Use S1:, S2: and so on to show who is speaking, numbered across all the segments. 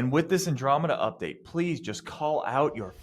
S1: And with this Andromeda update, please just call out your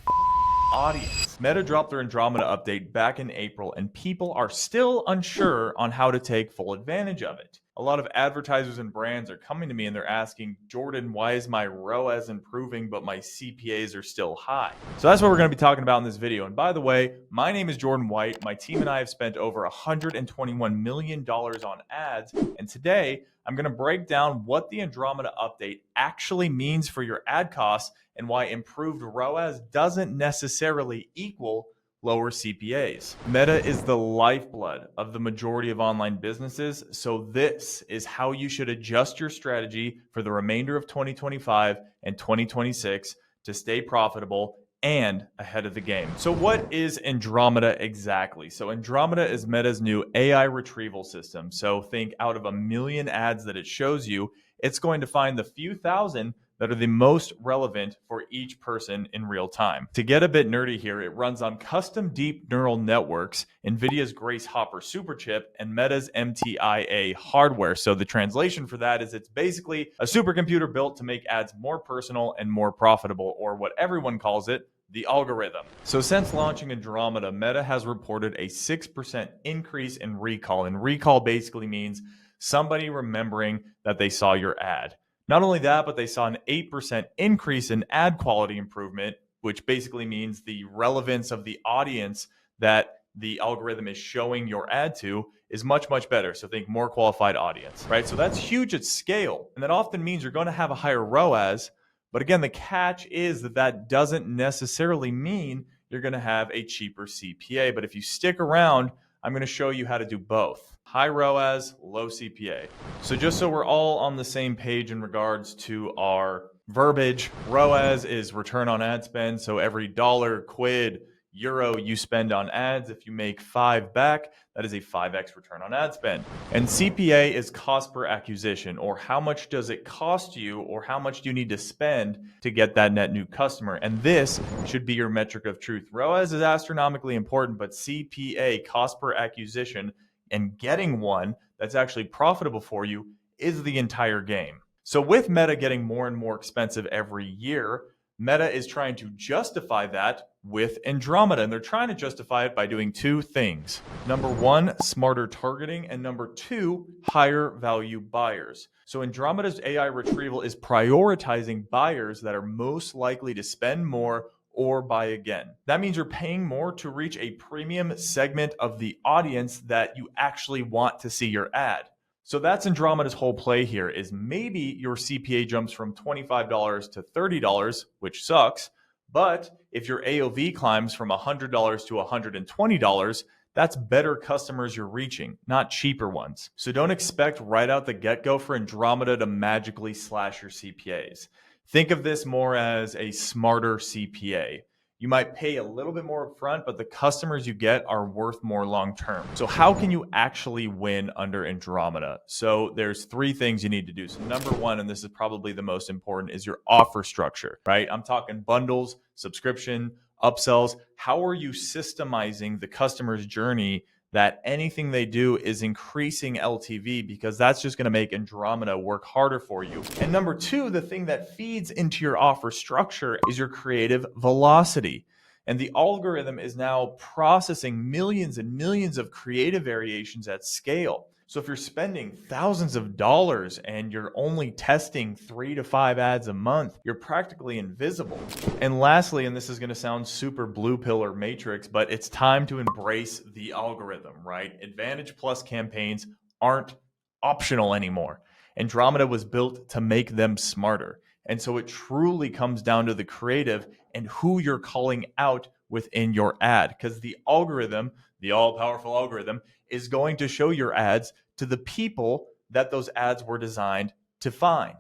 S1: audience. Meta dropped their Andromeda update back in April, and people are still unsure on how to take full advantage of it. A lot of advertisers and brands are coming to me and they're asking, Jordan, why is my ROAS improving but my CPAs are still high? So that's what we're going to be talking about in this video. And by the way, my name is Jordan White. My team and I have spent over $121 million on ads. And today I'm going to break down what the Andromeda update actually means for your ad costs and why improved ROAS doesn't necessarily equal lower CPAs. Meta is the lifeblood of the majority of online businesses, so this is how you should adjust your strategy for the remainder of 2025 and 2026 to stay profitable and ahead of the game. So what is Andromeda exactly? So Andromeda is Meta's new AI retrieval system. So think out of 1 million ads that it shows you, it's going to find the few thousand that are the most relevant for each person in real time. To get a bit nerdy here, it runs on custom deep neural networks, NVIDIA's Grace Hopper superchip, and Meta's MTIA hardware. So the translation for that is it's basically a supercomputer built to make ads more personal and more profitable, or what everyone calls it, the algorithm. So since launching Andromeda, Meta has reported a 6% increase in recall. And recall basically means somebody remembering that they saw your ad. Not only that, but they saw an 8% increase in ad quality improvement, which basically means the relevance of the audience that the algorithm is showing your ad to is much, much better. So think more qualified audience, right? So that's huge at scale. And that often means you're going to have a higher ROAS. But again, the catch is that that doesn't necessarily mean you're going to have a cheaper CPA. But if you stick around, I'm going to show you how to do both. High ROAS, low CPA. So just so we're all on the same page in regards to our verbiage, ROAS is return on ad spend. So every dollar, quid, euro you spend on ads, if you make 5 back, that is a 5x return on ad spend. And CPA is cost per acquisition, or how much does it cost you, or how much do you need to spend to get that net new customer? And this should be your metric of truth. ROAS is astronomically important, but CPA, cost per acquisition, and getting one that's actually profitable for you is the entire game. So with Meta getting more and more expensive every year, Meta is trying to justify that with Andromeda, and they're trying to justify it by doing 2 things. Number 1, smarter targeting, and number 2, higher value buyers. So Andromeda's AI retrieval is prioritizing buyers that are most likely to spend more or buy again. That means you're paying more to reach a premium segment of the audience that you actually want to see your ad. So that's Andromeda's whole play here, is maybe your CPA jumps from $25 to $30, which sucks, but if your AOV climbs from $100 to $120, that's better customers you're reaching, not cheaper ones. So don't expect right out the get-go for Andromeda to magically slash your CPAs. Think of this more as a smarter CPA. You might pay a little bit more upfront, but the customers you get are worth more long-term. So how can you actually win under Andromeda? So there's 3 things you need to do. So number 1, and this is probably the most important, is your offer structure, right? I'm talking bundles, subscription, upsells. How are you systemizing the customer's journey that anything they do is increasing LTV, because that's just going to make Andromeda work harder for you. And number 2, the thing that feeds into your offer structure is your creative velocity. And the algorithm is now processing millions and millions of creative variations at scale. So if you're spending thousands of dollars and you're only testing 3 to 5 ads a month, you're practically invisible. And lastly, and this is going to sound super blue pill or matrix, but it's time to embrace the algorithm, right? Advantage Plus campaigns aren't optional anymore. Andromeda was built to make them smarter. And so it truly comes down to the creative and who you're calling out within your ad, because the algorithm, the all-powerful algorithm, is going to show your ads to the people that those ads were designed to find.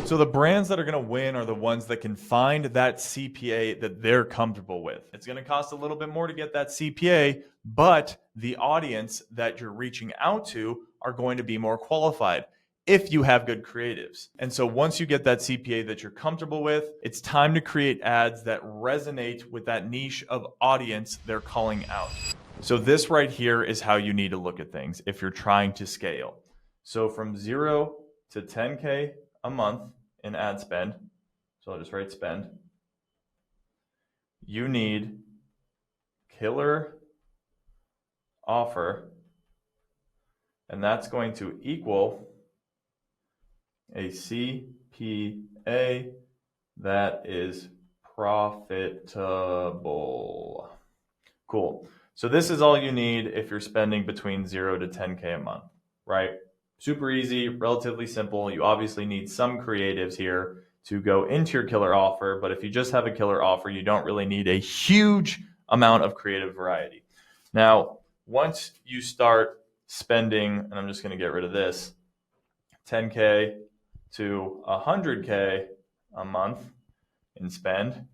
S1: So the brands that are going to win are the ones that can find that CPA that they're comfortable with. It's going to cost a little bit more to get that CPA, but the audience that you're reaching out to are going to be more qualified if you have good creatives. And so once you get that CPA that you're comfortable with, it's time to create ads that resonate with that niche of audience they're calling out. So this right here is how you need to look at things if you're trying to scale. So from 0 to 10K a month in ad spend, So I'll just write spend. You need killer offer, and that's going to equal a CPA that is profitable. Cool. So this is all you need if you're spending between 0 to 10K a month, right? Super easy, relatively simple. You obviously need some creatives here to go into your killer offer, but if you just have a killer offer, you don't really need a huge amount of creative variety. Now, once you start spending, and I'm just going to get rid of this, 10K to 100K a month in spend.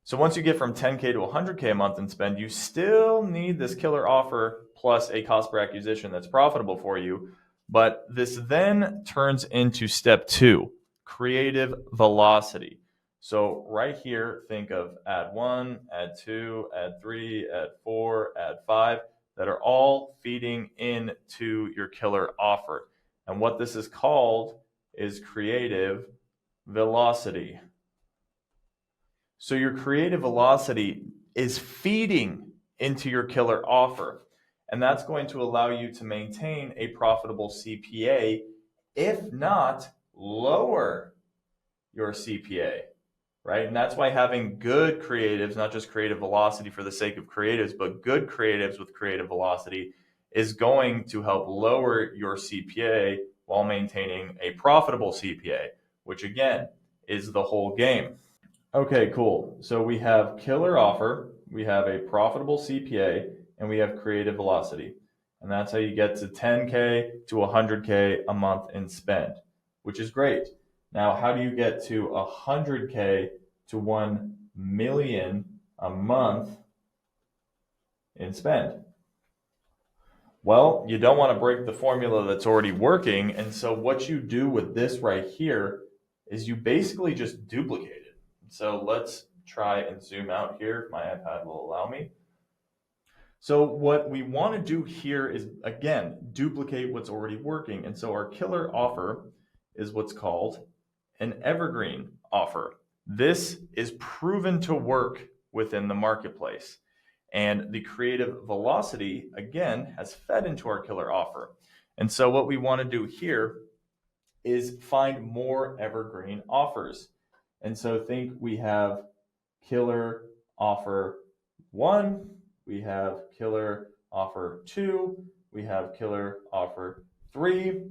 S1: So once you get from 10K to 100K a month in spend, you still need this killer offer plus a cost per acquisition that's profitable for you. But this then turns into step 2, creative velocity. So right here, think of add 1, add 2, add 3, add 4, add 5, that are all feeding into your killer offer. And what this is called is creative velocity. So your creative velocity is feeding into your killer offer, and that's going to allow you to maintain a profitable CPA, if not lower your CPA, right? And that's why having good creatives, not just creative velocity for the sake of creatives, but good creatives with creative velocity is going to help lower your CPA while maintaining a profitable CPA, which again is the whole game. Okay, cool. So we have killer offer, we have a profitable CPA, and we have creative velocity. And that's how you get to 10K to 100K a month in spend, which is great. Now, how do you get to 100K to 1 million a month in spend? Well, you don't want to break the formula that's already working. And so what you do with this right here is you basically just duplicate it. So let's try and zoom out here if my iPad will allow me. So what we want to do here is, again, duplicate what's already working. And so our killer offer is what's called an evergreen offer. This is proven to work within the marketplace. And the creative velocity, again, has fed into our killer offer. And so what we want to do here is find more evergreen offers. And so think we have killer offer 1, we have killer offer 2, we have killer offer 3.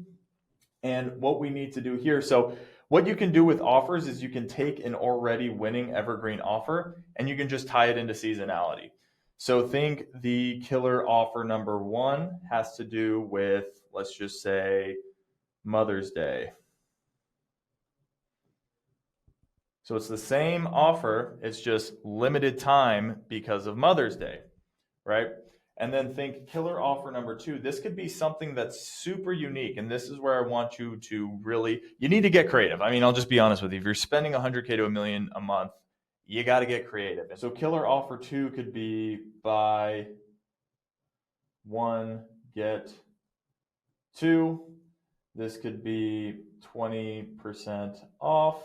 S1: And what we need to do here, so what you can do with offers is you can take an already winning evergreen offer and you can just tie it into seasonality. So think the killer offer number 1 has to do with, let's just say, Mother's Day. So it's the same offer, it's just limited time because of Mother's Day, right? And then think killer offer number 2. This could be something that's super unique. And this is where I want you to really, you need to get creative. I mean, I'll just be honest with you. If you're spending 100K to $1 million a month, you got to get creative. So killer offer 2 could be buy 1, get 2. This could be 20% off.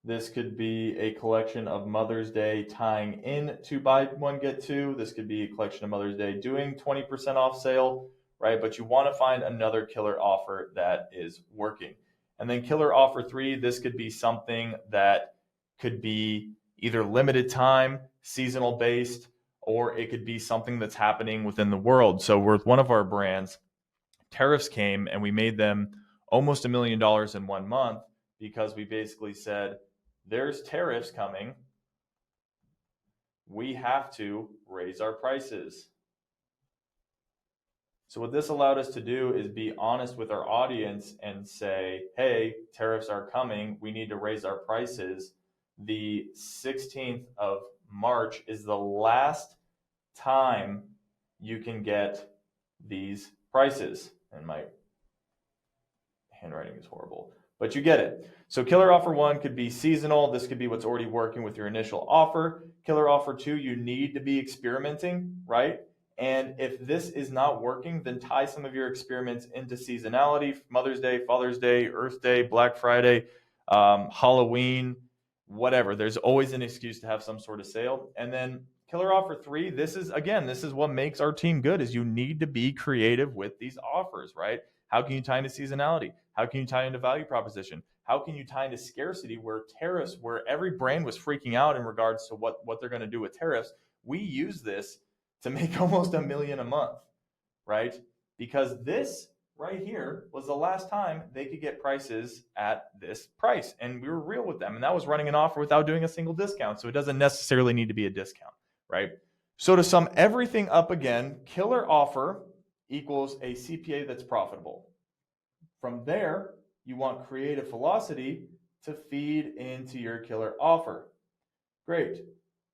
S1: This could be a collection of Mother's Day tying in to buy 1, get 2. This could be a collection of Mother's Day doing 20% off sale, right? But you want to find another killer offer that is working. And then killer offer 3, this could be something that could be either limited time, seasonal based, or it could be something that's happening within the world. So with one of our brands, tariffs came and we made them almost $1 million in 1 month because we basically said, there's tariffs coming. We have to raise our prices. So what this allowed us to do is be honest with our audience and say, hey, tariffs are coming. We need to raise our prices. The 16th of March is the last time you can get these prices. And my handwriting is horrible, but you get it. So killer offer 1 could be seasonal. This could be what's already working with your initial offer. Killer offer 2, you need to be experimenting, right? And if this is not working, then tie some of your experiments into seasonality, Mother's Day, Father's Day, Earth Day, Black Friday, Halloween, whatever. There's always an excuse to have some sort of sale. And then killer offer 3, this is what makes our team good, is you need to be creative with these offers, right? How can you tie into seasonality? How can you tie into value proposition? How can you tie into scarcity, where tariffs, where every brand was freaking out in regards to what they're going to do with tariffs? We use this to make almost $1 million a month, right? Because this right here was the last time they could get prices at this price. And we were real with them. And that was running an offer without doing a single discount. So it doesn't necessarily need to be a discount, right? So to sum everything up again, killer offer equals a CPA that's profitable. From there, you want creative velocity to feed into your killer offer. Great.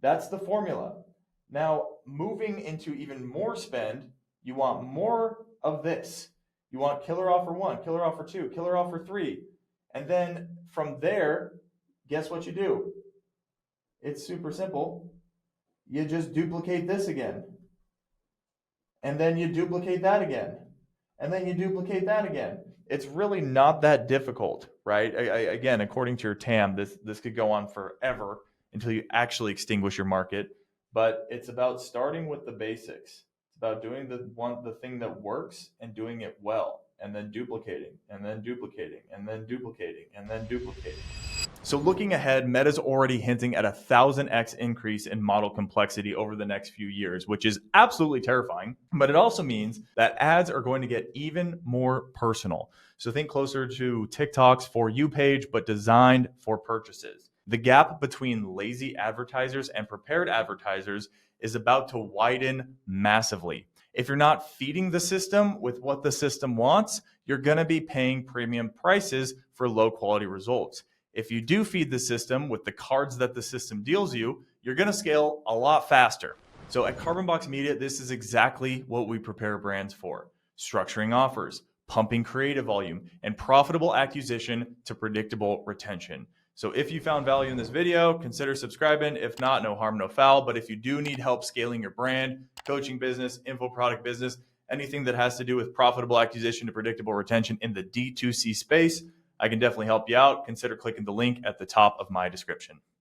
S1: That's the formula. Now, moving into even more spend, you want more of this. You want killer offer 1, killer offer 2, killer offer 3. And then from there, guess what you do? It's super simple. You just duplicate this again. And then you duplicate that again. And then you duplicate that again. It's really not that difficult, right? Again, according to your TAM, this could go on forever until you actually extinguish your market. But it's about starting with the basics. It's about doing the thing that works and doing it well, and then duplicating, and then duplicating, and then duplicating, and then duplicating. So looking ahead, Meta's already hinting at a 1000x increase in model complexity over the next few years, which is absolutely terrifying. But it also means that ads are going to get even more personal. So think closer to TikTok's For You page, but designed for purchases. The gap between lazy advertisers and prepared advertisers is about to widen massively. If you're not feeding the system with what the system wants, you're going to be paying premium prices for low quality results. If you do feed the system with the cards that the system deals you, you're going to scale a lot faster. So at Carbon Box Media, this is exactly what we prepare brands for: structuring offers, pumping creative volume, and profitable acquisition to predictable retention. So if you found value in this video, consider subscribing. If not, no harm, no foul. But if you do need help scaling your brand, coaching business, info product business, anything that has to do with profitable acquisition to predictable retention in the D2C space, I can definitely help you out. Consider clicking the link at the top of my description.